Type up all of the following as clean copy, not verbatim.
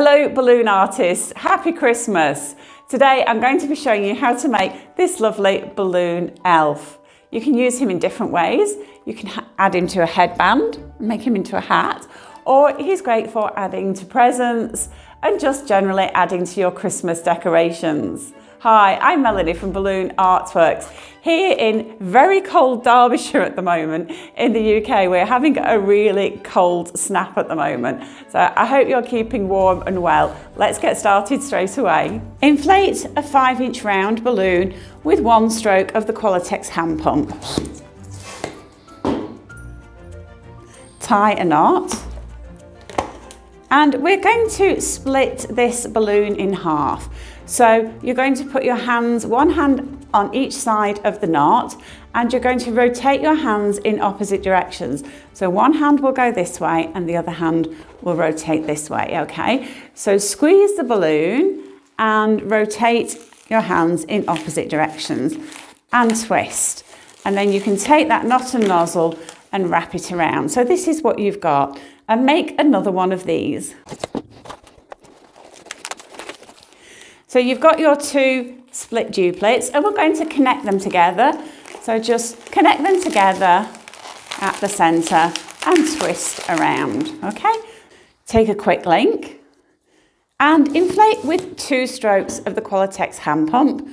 Hello balloon artists, happy Christmas! Today I'm going to be showing you how to make this lovely balloon elf. You can use him in different ways. You can add him to a headband, make him into a hat, or he's great for adding to presents and just generally adding to your Christmas decorations. Hi, I'm Melanie from Balloon Artworks. Here in very cold Derbyshire at the moment in the UK, we're having a really cold snap at the moment. So I hope you're keeping warm and well. Let's get started straight away. Inflate a 5-inch round balloon with one stroke of the Qualatex hand pump. Tie a knot. And we're going to split this balloon in half. So you're going to put your hands, one hand on each side of the knot, and you're going to rotate your hands in opposite directions. So one hand will go this way and the other hand will rotate this way, okay? So squeeze the balloon and rotate your hands in opposite directions and twist. And then you can take that knot and nozzle and wrap it around. So this is what you've got. And make another one of these. So you've got your two split duplets and we're going to connect them together. So just connect them together at the centre and twist around, okay? Take a quick link and inflate with 2 strokes of the Qualatex hand pump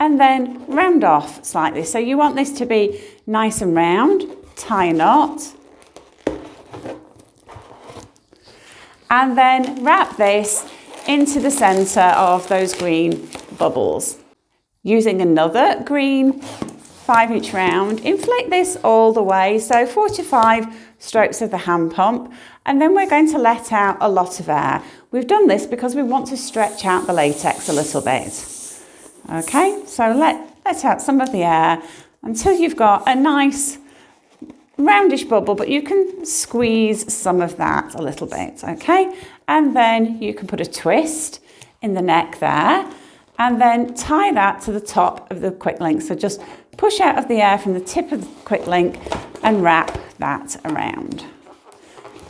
and then round off slightly. So you want this to be nice and round, tie a knot. And then wrap this into the centre of those green bubbles. Using another green 5-inch round, inflate this all the way, so 4 to 5 strokes of the hand pump, and then we're going to let out a lot of air. We've done this because we want to stretch out the latex a little bit. Okay, so let out some of the air until you've got a nice roundish bubble, but you can squeeze some of that a little bit, okay? And then you can put a twist in the neck there and then tie that to the top of the Quicklink. So just push out of the air from the tip of the Quicklink and wrap that around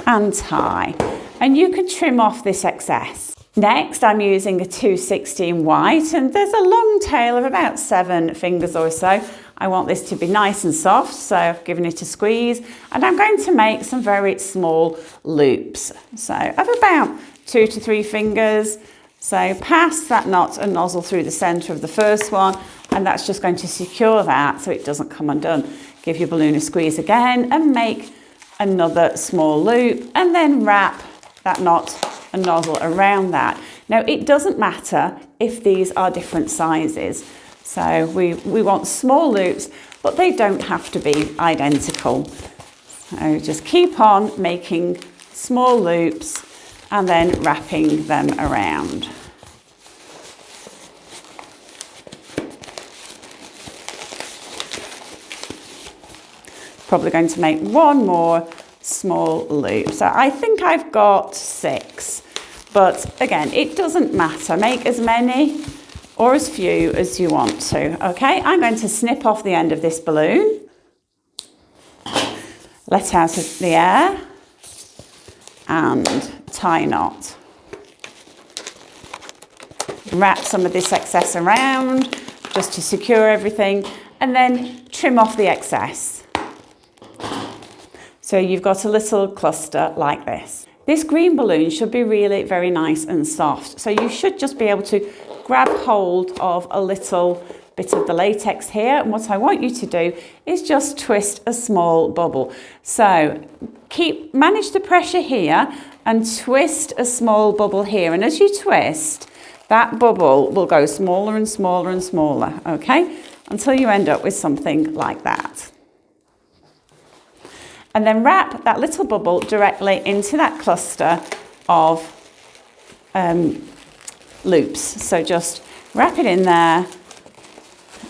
and tie. And you can trim off this excess. Next, I'm using a 260 in white, and there's a long tail of about 7 fingers or so. I want this to be nice and soft, so I've given it a squeeze, and I'm going to make some very small loops. So of about 2 to 3 fingers. So pass that knot and nozzle through the centre of the first one, and that's just going to secure that so it doesn't come undone. Give your balloon a squeeze again and make another small loop, and then wrap that knot and nozzle around that. Now it doesn't matter if these are different sizes. So we want small loops, but they don't have to be identical. So just keep on making small loops and then wrapping them around. Probably going to make one more small loop. So I think I've got 6, but again, it doesn't matter. Make as many or as few as you want to, okay? I'm going to snip off the end of this balloon, let out the air, and tie a knot. Wrap some of this excess around just to secure everything, and then trim off the excess. So you've got a little cluster like this. This green balloon should be really very nice and soft. So you should just be able to grab hold of a little bit of the latex here. And what I want you to do is just twist a small bubble. So manage the pressure here and twist a small bubble here. And as you twist, that bubble will go smaller and smaller and smaller, okay? Until you end up with something like that. And then wrap that little bubble directly into that cluster of loops. So just wrap it in there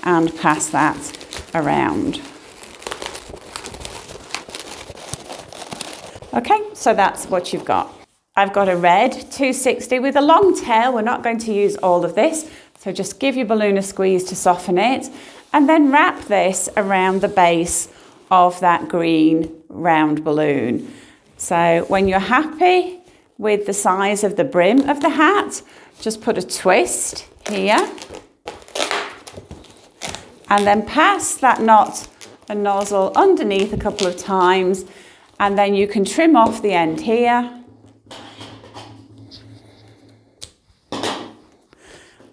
and pass that around. Okay, so that's what you've got. I've got a red 260 with a long tail. We're not going to use all of this. So just give your balloon a squeeze to soften it and then wrap this around the base of that green round balloon. So when you're happy with the size of the brim of the hat. Just put a twist here and then pass that knot and nozzle underneath a couple of times, and then you can trim off the end here.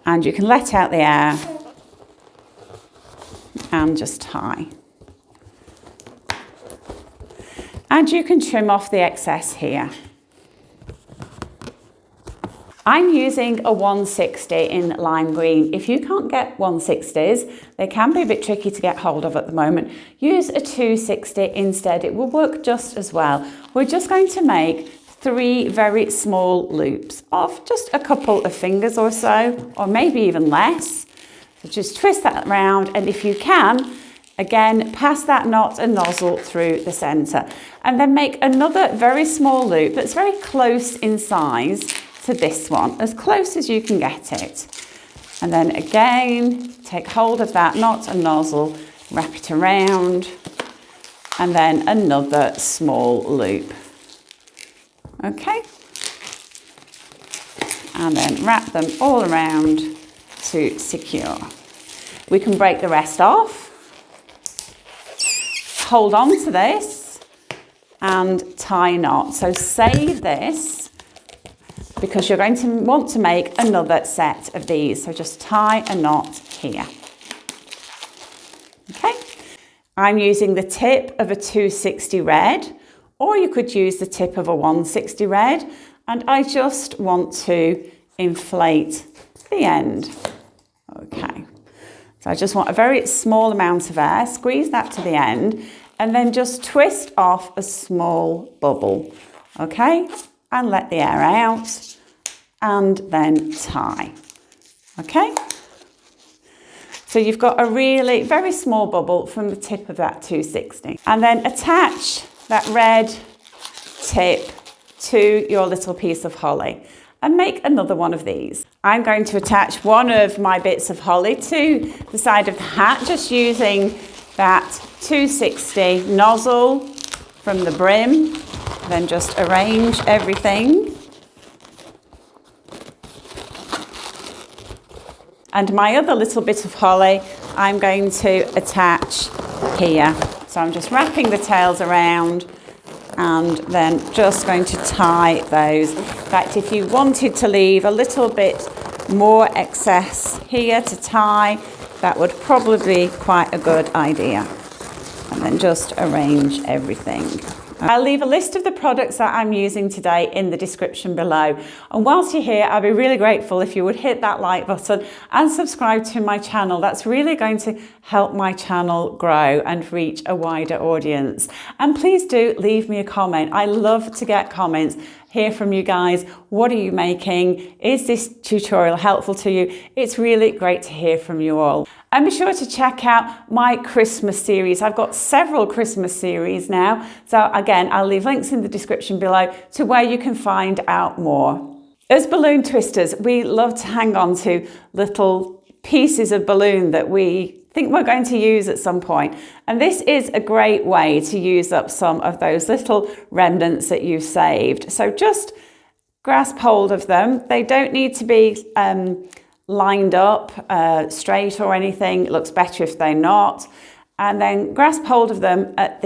And you can let out the air and just tie. And you can trim off the excess here. I'm using a 160 in lime green. If you can't get 160s, they can be a bit tricky to get hold of at the moment. Use a 260 instead. It will work just as well. We're just going to make 3 very small loops of just a couple of fingers or so, or maybe even less. So just twist that around, and if you can, again, pass that knot and nozzle through the center, and then make another very small loop that's very close in size to this one, as close as you can get it. And then again, take hold of that knot and nozzle, wrap it around, and then another small loop. Okay, and then wrap them all around to secure. We can break the rest off, hold on to this and tie a knot. So save this because you're going to want to make another set of these. So just tie a knot here. Okay, I'm using the tip of a 260 red, or you could use the tip of a 160 red, and I just want to inflate the end. Okay, so I just want a very small amount of air, squeeze that to the end, and then just twist off a small bubble, okay? And let the air out, and then tie, okay? So you've got a really very small bubble from the tip of that 260. And then attach that red tip to your little piece of holly and make another one of these. I'm going to attach one of my bits of holly to the side of the hat, just using that 260 nozzle from the brim, then just arrange everything. And my other little bit of holly, I'm going to attach here. So I'm just wrapping the tails around and then just going to tie those. In fact, if you wanted to leave a little bit more excess here to tie, that would probably be quite a good idea. And then just arrange everything. I'll leave a list of the products that I'm using today in the description below. And whilst you're here, I'd be really grateful if you would hit that like button and subscribe to my channel. That's really going to help my channel grow and reach a wider audience. And please do leave me a comment. I love to get comments, hear from you guys. What are you making? Is this tutorial helpful to you? It's really great to hear from you all. And be sure to check out my Christmas series. I've got several Christmas series now. So again, I'll leave links in the description below to where you can find out more. As balloon twisters, we love to hang on to little pieces of balloon that we think we're going to use at some point. And this is a great way to use up some of those little remnants that you've saved. So just grasp hold of them. They don't need to be lined up straight or anything. It looks better if they're not. And then grasp hold of them at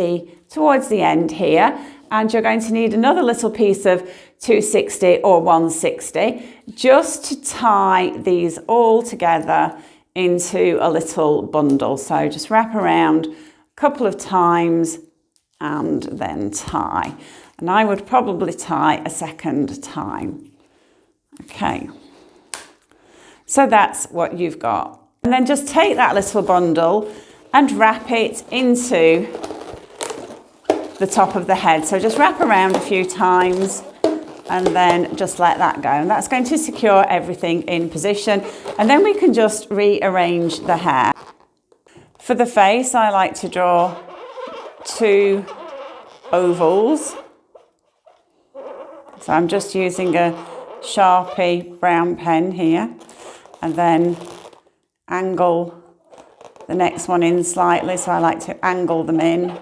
towards the end here. And you're going to need another little piece of 260 or 160 just to tie these all together into a little bundle. So just wrap around a couple of times and then tie. And I would probably tie a second time. Okay. So that's what you've got. And then just take that little bundle and wrap it into the top of the head. So just wrap around a few times and then just let that go. And that's going to secure everything in position. And then we can just rearrange the hair. For the face, I like to draw 2 ovals. So I'm just using a Sharpie brown pen here. And then angle the next one in slightly, so I like to angle them in.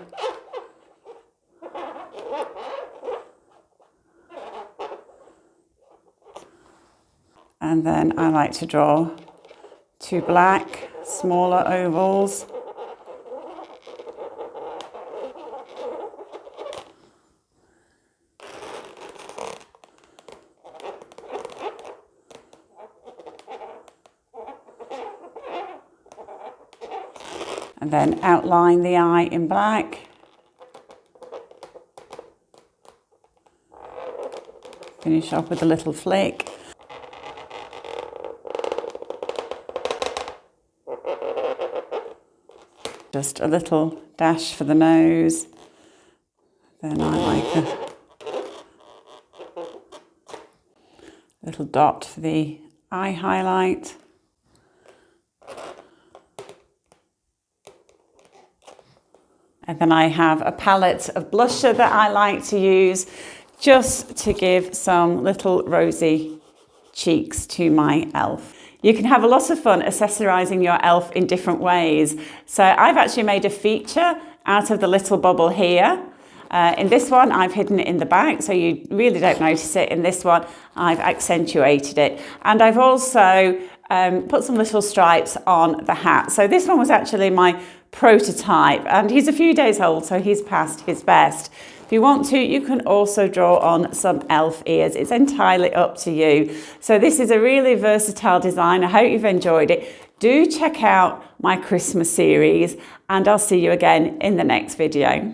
And then I like to draw 2 black, smaller ovals. And then outline the eye in black. Finish off with a little flick. Just a little dash for the nose. Then I like a little dot for the eye highlight. And then I have a palette of blusher that I like to use just to give some little rosy cheeks to my elf. You can have a lot of fun accessorising your elf in different ways. So I've actually made a feature out of the little bubble here. In this one, I've hidden it in the back, so you really don't notice it. In this one, I've accentuated it. And I've also put some little stripes on the hat. So this one was actually my prototype, and he's a few days old, so he's past his best. If you want to, you can also draw on some elf ears. It's entirely up to you. So this is a really versatile design. I hope you've enjoyed it. Do check out my Christmas series, and I'll see you again in the next video.